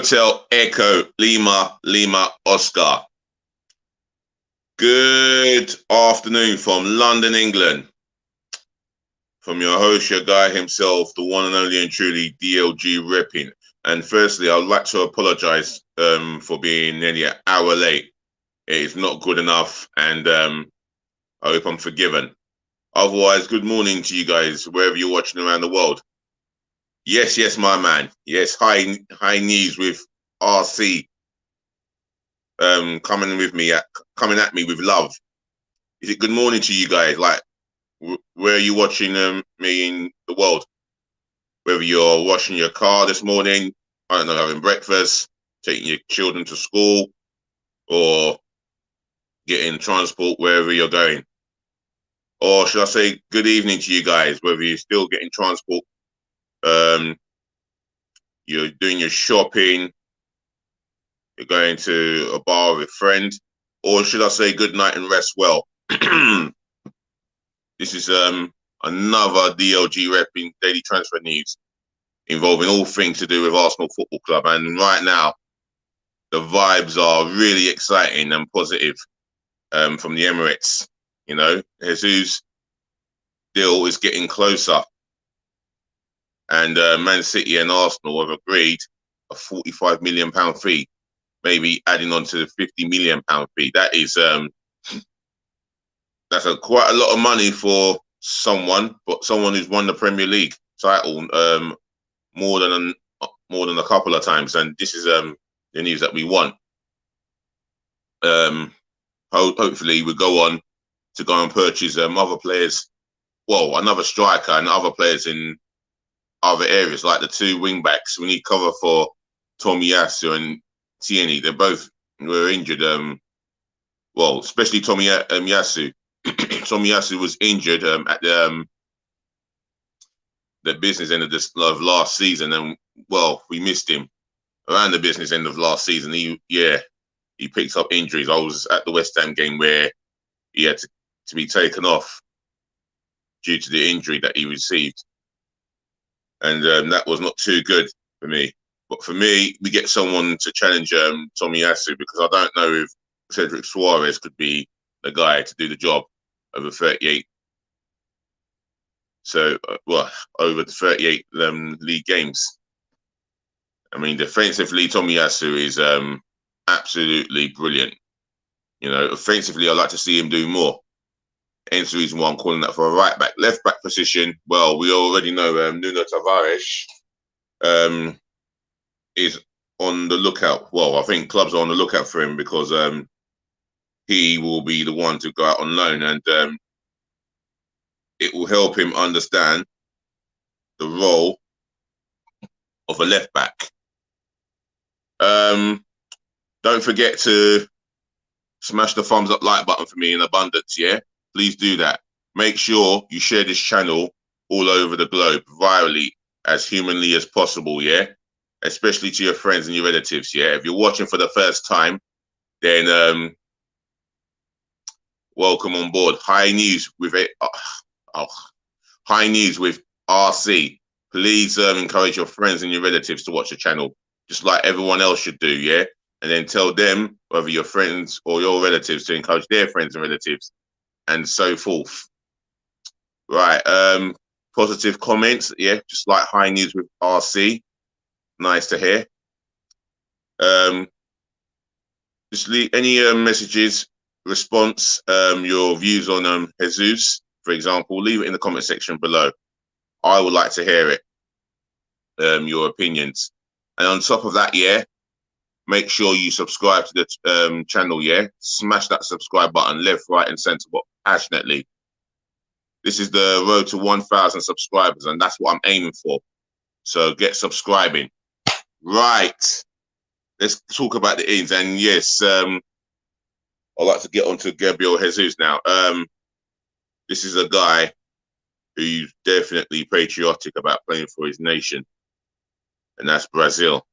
Hotel Echo Lima Lima Oscar. Good afternoon from London, England. From your host, your guy himself, the one and only and truly DLG Reppin'. And firstly, I'd like to apologize for being nearly an hour late. It is not good enough, and I hope I'm forgiven. Otherwise, good morning to you guys, wherever you're watching around the world. Yes, my man. Yes, high knees with RC coming at me with love. Is it good morning to you guys? Like, where are you watching me in the world? Whether you're washing your car this morning, I don't know, having breakfast, taking your children to school, or getting transport wherever you're going. Or should I say good evening to you guys, whether you're still getting transport, you're doing your shopping, you're going to a bar with a friend, or should I say good night and rest well. This is another DLG Reppin' Daily Transfer News involving all things to do with Arsenal Football Club. And right now, the vibes are really exciting and positive from the Emirates. You know, Jesus' deal is getting closer. And Man City and Arsenal have agreed a £45 million fee, maybe adding on to the £50 million fee. That is that's quite a lot of money for someone, but someone who's won the Premier League title more than a couple of times, and this is the news that we want. Hopefully, we go on to go and purchase other players. Well, another striker and other players in other areas, like the two wing backs. We need cover for Tomiyasu and Tierney. They both were injured. Well, especially Tomiyasu. Tomiyasu was injured at the business end of last season, and well, we missed him around the business end of last season. He picked up injuries. I was at the West Ham game where he had to be taken off due to the injury that he received, and that was not too good for me. But for me, we get someone to challenge Tomiyasu, because I don't know if Cedric Suarez could be the guy to do the job over 38. So, over the 38 league games. I mean, defensively, Tomiyasu is absolutely brilliant. You know, offensively, I'd like to see him do more. Hence the reason why I'm calling that for a right back. Left back position, well, we already know Nuno Tavares is on the lookout. Well, I think clubs are on the lookout for him, because he will be the one to go out on loan, and it will help him understand the role of a left back. Don't forget to smash the thumbs up like button for me in abundance, yeah? Please do that. Make sure you share this channel all over the globe, virally, as humanly as possible, yeah? Especially to your friends and your relatives, yeah? If you're watching for the first time, then welcome on board. High news with it. High news with RC. Please encourage your friends and your relatives to watch the channel, just like everyone else should do, yeah? And then tell them, whether your friends or your relatives, to encourage their friends and relatives, and so forth. Right, positive comments, yeah, just like high news with RC. Nice to hear. Just leave any messages, response, your views on Jesus, for example, leave it in the comment section below. I would like to hear it, your opinions. And on top of that, yeah, make sure you subscribe to the channel, yeah? Smash that subscribe button, left, right, and center, but passionately. This is the road to 1,000 subscribers, and that's what I'm aiming for. So get subscribing. Right. Let's talk about the ins. And yes, I'd like to get on to Gabriel Jesus now. This is a guy who's definitely patriotic about playing for his nation, and that's Brazil.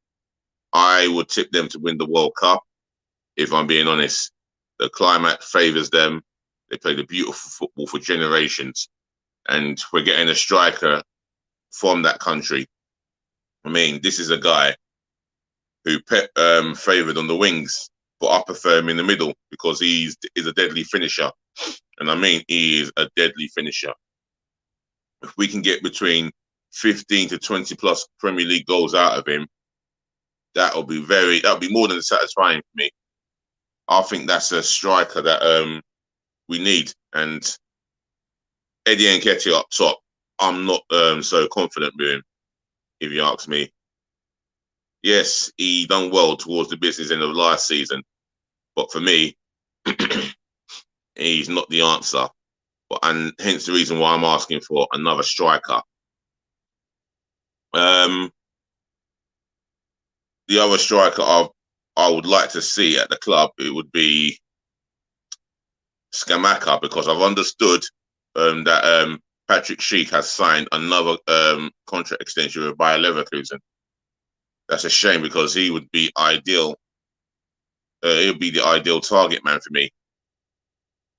I would tip them to win the World Cup, if I'm being honest. The climate favours them. They play the beautiful football for generations, and we're getting a striker from that country. I mean, this is a guy who Pep favoured on the wings, but I prefer him in the middle because he's a deadly finisher, and I mean he is a deadly finisher. If we can get between 15 to 20 plus Premier League goals out of him, that'll be more than satisfying for me. I think that's a striker that we need. And Eddie Nketiah up top, I'm not so confident with him, if you ask me. Yes, he done well towards the business end of last season, but for me, he's not the answer. And hence the reason why I'm asking for another striker. The other striker I would like to see at the club, it would be Scamacca, because I've understood that Patrick Schick has signed another contract extension with Bayer Leverkusen. That's a shame because he would be ideal. He would be the ideal target man for me.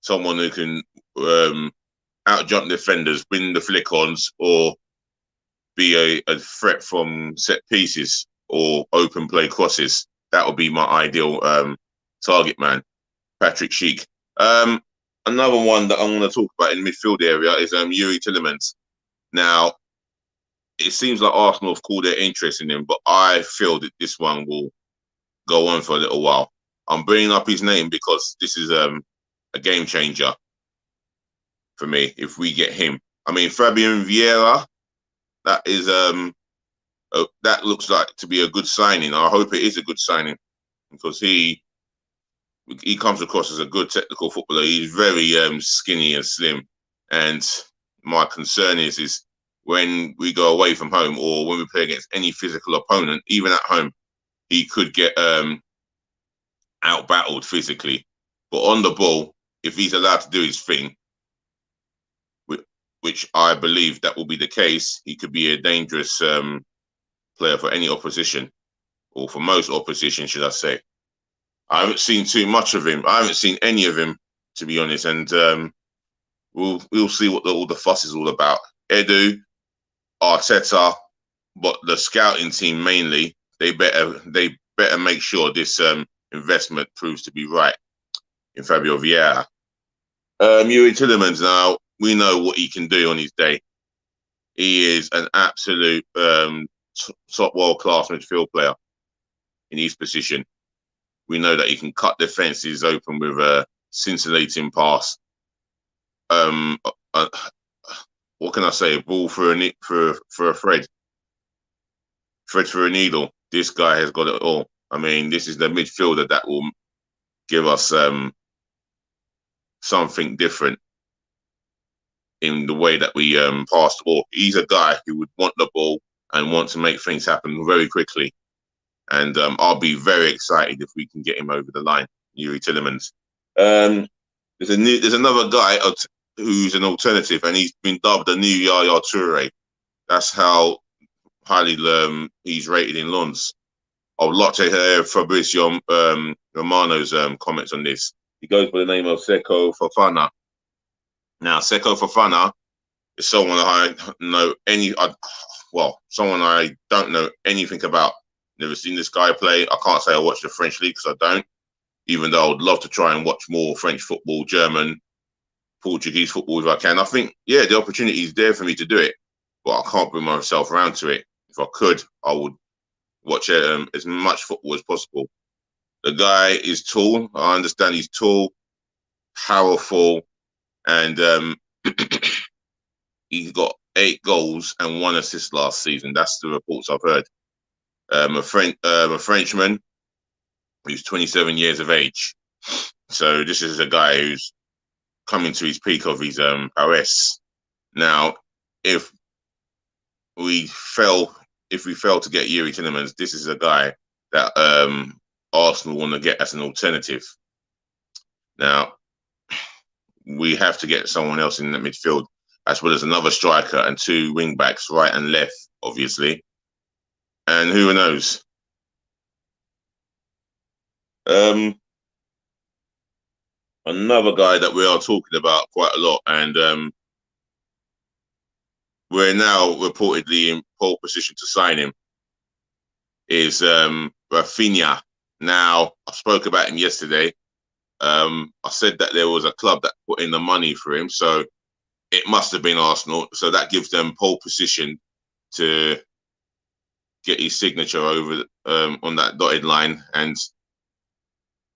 Someone who can out-jump defenders, win the flick-ons, or be a threat from set pieces or open play crosses. That would be my ideal target man, Patrick Schick. Another one that I'm going to talk about in the midfield area is Youri Tielemans. Now, it seems like Arsenal have called their interest in him, but I feel that this one will go on for a little while. I'm bringing up his name because this is a game changer for me if we get him. I mean, Fabian Vieira, that is that looks like to be a good signing. I hope it is a good signing because he comes across as a good technical footballer. He's very skinny and slim, and my concern is when we go away from home or when we play against any physical opponent, even at home, he could get out-battled physically. But on the ball, if he's allowed to do his thing, which I believe that will be the case, he could be a dangerous player for any opposition, or for most opposition, should I say. I haven't seen too much of him. I haven't seen any of him, to be honest, and we'll see what all the fuss is all about. Edu, Arteta, but the scouting team mainly, they better make sure this investment proves to be right in Fabio Vieira. Youri Tielemans, now we know what he can do on his day. He is an absolute top world-class midfield player in his position. We know that he can cut defenses open with a scintillating pass. What can I say? A ball for a thread. Thread for a needle. This guy has got it all. I mean, this is the midfielder that will give us something different in the way that we pass the ball. He's a guy who would want the ball and want to make things happen very quickly. And I'll be very excited if we can get him over the line, Youri Tielemans. There's another guy who's an alternative, and he's been dubbed the new Yaya Toure. That's how highly he's rated in Lens. I would like to hear Fabrizio Romano's comments on this. He goes by the name of Seko Fofana. Now, Seko Fofana is someone I know someone I don't know anything about. Never seen this guy play. I can't say I watch the French league because I don't, even though I would love to try and watch more French football, German, Portuguese football if I can. I think, yeah, the opportunity is there for me to do it, but I can't bring myself around to it. If I could, I would watch as much football as possible. The guy is tall. I understand he's tall, powerful, and he's got 8 goals and 1 assist last season. That's the reports I've heard. A Frenchman who's 27 years of age. So this is a guy who's coming to his peak of his prowess. Now, if we fail to get Youri Tielemans, this is a guy that Arsenal want to get as an alternative. Now, we have to get someone else in the midfield, as well as another striker and 2 wing backs, right and left, obviously. And who knows? Another guy that we are talking about quite a lot, and we're now reportedly in pole position to sign him, is Rafinha. Now, I spoke about him yesterday. I said that there was a club that put in the money for him, so it must have been Arsenal. So that gives them pole position to get his signature over on that dotted line and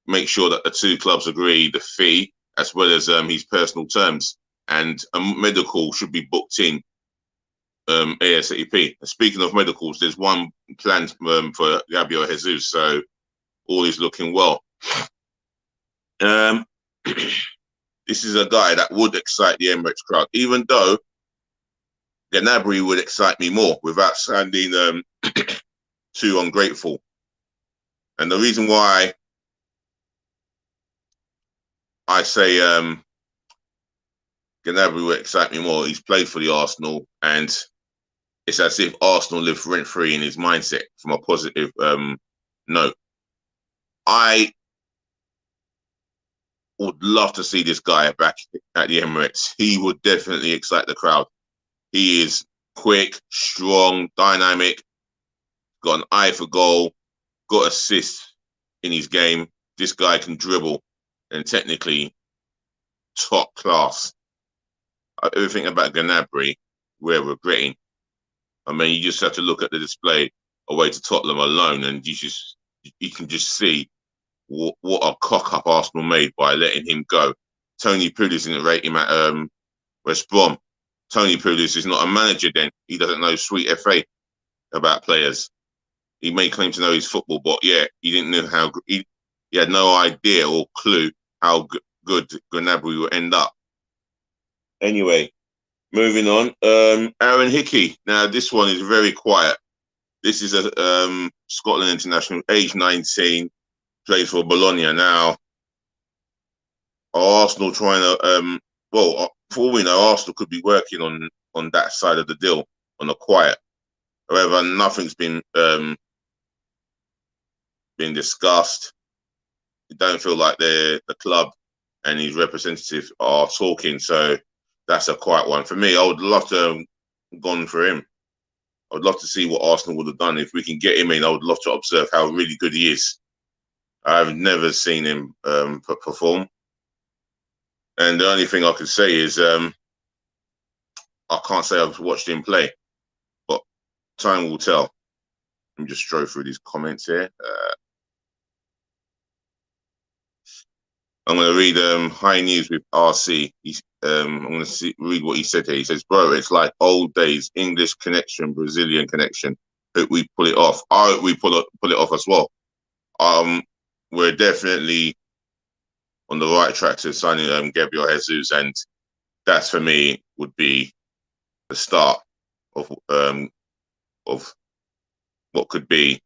make sure that the two clubs agree the fee as well as his personal terms. And a medical should be booked in ASAP. Speaking of medicals, there's one planned for Gabriel Jesus, so all is looking well. This is a guy that would excite the Emirates crowd, even though Gnabry would excite me more without sounding too ungrateful. And the reason why I say Gnabry would excite me more, he's played for the Arsenal, and it's as if Arsenal live rent-free in his mindset from a positive note. I would love to see this guy back at the Emirates. He would definitely excite the crowd. He is quick, strong, dynamic, got an eye for goal, got assists in his game. This guy can dribble and technically top class. Everything about Gnabry, we're regretting. I mean, you just have to look at the display away to Tottenham alone, and you can just see what a cock up Arsenal made by letting him go. Tony Pulis didn't rate him at West Brom. Tony Pulis is not a manager. Then he doesn't know sweet FA about players. He may claim to know his football, but yeah, he didn't know how. He had no idea or clue how good Gnabry will end up. Anyway, moving on. Aaron Hickey. Now, this one is very quiet. This is a Scotland international, age 19, plays for Bologna. Now, Arsenal trying to, well, for all we know, Arsenal could be working on that side of the deal on the quiet. However, nothing's been discussed. I don't feel like the club and his representative are talking, so that's a quiet one. For me, I would love to have gone for him. I would love to see what Arsenal would have done. If we can get him in, I would love to observe how really good he is. I've never seen him perform. And the only thing I can say is I can't say I've watched him play, but time will tell. Let me just stroll through these comments here. I'm going to read High News with RC. I'm going to read what he said here. He says, bro, it's like old days, English connection, Brazilian connection. Hope we pull it off. I hope we pull it off as well. We're definitely on the right track to signing Gabriel Jesus, and that for me would be the start of what could be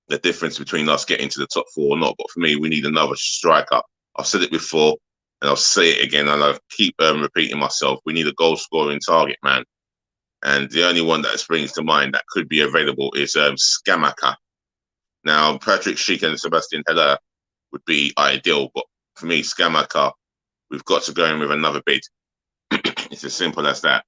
the difference between us getting to the top four or not. But for me, we need another striker. I've said it before, and I'll say it again, and I'll keep repeating myself. We need a goal-scoring target man. And the only one that springs to mind that could be available is Scamacca. Now, Patrick Schick and Sebastian Haller would be ideal, but for me, Scamacca, we've got to go in with another bid. It's as simple as that.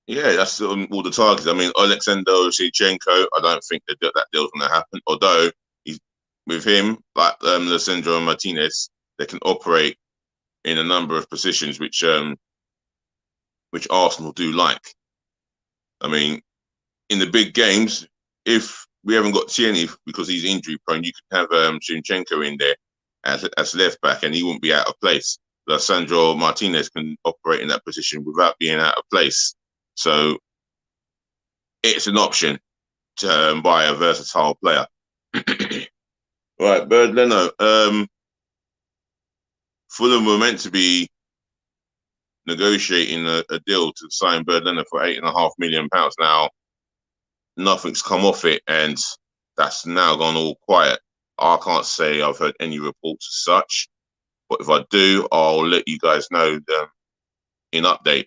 Yeah, that's all the targets. I mean, Alexander Zinchenko, I don't think that deal's going to happen. Although, with him, like Lisandro Martinez, they can operate in a number of positions which Arsenal do like. I mean, in the big games, if we haven't got Tierney because he's injury prone, you could have Zinchenko in there as left back, and he wouldn't be out of place. Lisandro Martinez can operate in that position without being out of place. So it's an option to buy a versatile player. Right, Bird Leno. Fulham were meant to be negotiating a deal to sign Bird Leno for £8.5 million. Now, nothing's come off it, and that's now gone all quiet. I can't say I've heard any reports as such, but if I do, I'll let you guys know in update.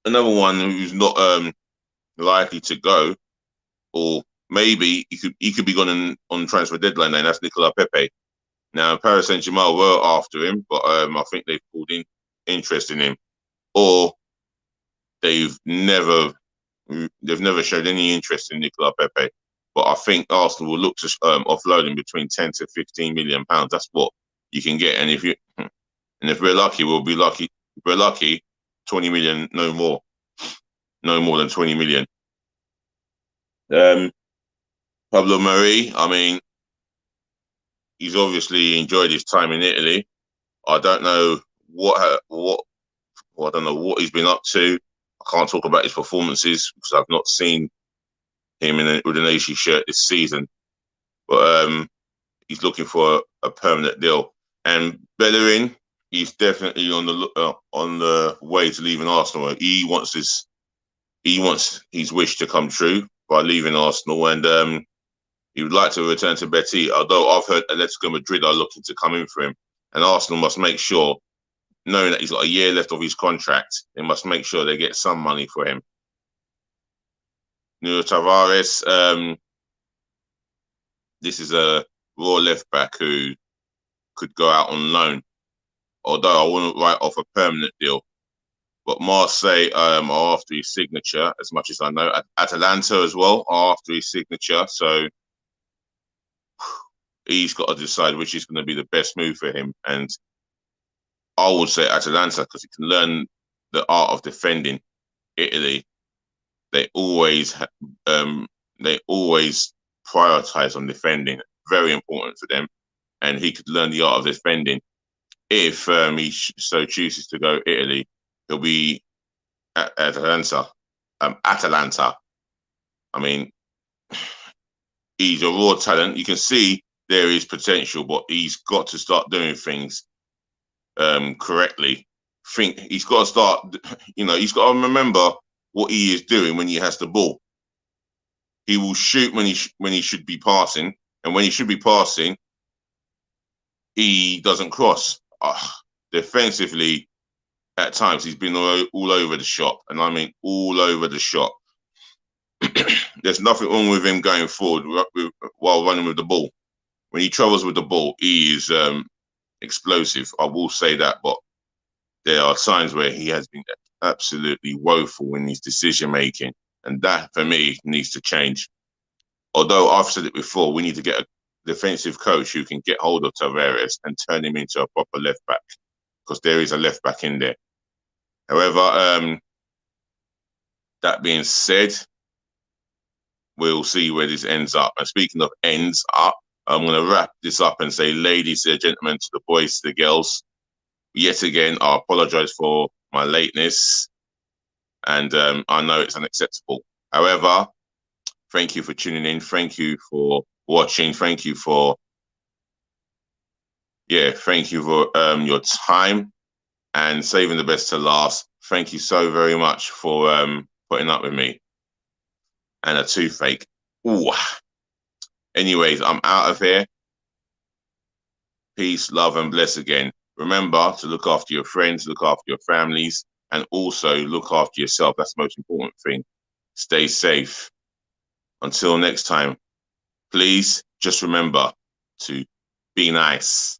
Another one who's not likely to go, or maybe he could be gone on transfer deadline, and that's Nicolas Pepe. Now, Paris Saint-Germain were after him, but I think they've pulled in interest in him, or they've never They've never showed any interest in Nicola Pepe. But I think Arsenal will look to offload him between 10 to 15 million pounds. That's what you can get. And if we're lucky, we'll be lucky. If we're lucky, 20 million, no more. No more than 20 million. Pablo Mari, I mean, he's obviously enjoyed his time in Italy. I don't know I don't know what he's been up to. I can't talk about his performances because I've not seen him with an AC shirt this season. But he's looking for a permanent deal. And Bellerin, he's definitely on the way to leaving Arsenal. He wants his wish to come true by leaving Arsenal, and he would like to return to Betis. Although I've heard Atletico Madrid are looking to come in for him, and Arsenal must make sure, knowing that he's got a year left of his contract, they must make sure they get some money for him. Nuno Tavares, this is a raw left back who could go out on loan, although I wouldn't write off a permanent deal. But Marseille are after his signature, as much as I know. Atalanta as well are after his signature, so he's got to decide which is going to be the best move for him. And I would say Atalanta, because he can learn the art of defending. Italy, they always prioritize on defending. Very important for them, and he could learn the art of defending. If he so chooses to go Italy, he'll be at Atalanta. I mean, he's a raw talent. You can see there is potential, but he's got to start doing things correctly. He's got to start. He's got to remember what he is doing when he has the ball. He will shoot when he should be passing, and when he should be passing, he doesn't cross. Defensively, at times he's been all over the shop, and I mean all over the shop. There's nothing wrong with him going forward while running with the ball. When he travels with the ball, he is explosive. I will say that, but there are times where he has been absolutely woeful in his decision making, and that for me needs to change. Although I've said it before, we need to get a defensive coach who can get hold of Tavares and turn him into a proper left back, because there is a left back in there. However, that being said, we'll see where this ends up. And speaking of ends up, I'm going to wrap this up and say, ladies and gentlemen, to the boys, to the girls, yet again, I apologize for my lateness, and I know it's unacceptable. However, thank you for tuning in. Thank you for watching. Thank you for your time and saving the best to last. Thank you so very much for putting up with me and a toothache. Ooh. Anyways, I'm out of here. Peace, love, and bless again. Remember to look after your friends, look after your families, and also look after yourself. That's the most important thing. Stay safe. Until next time, please just remember to be nice.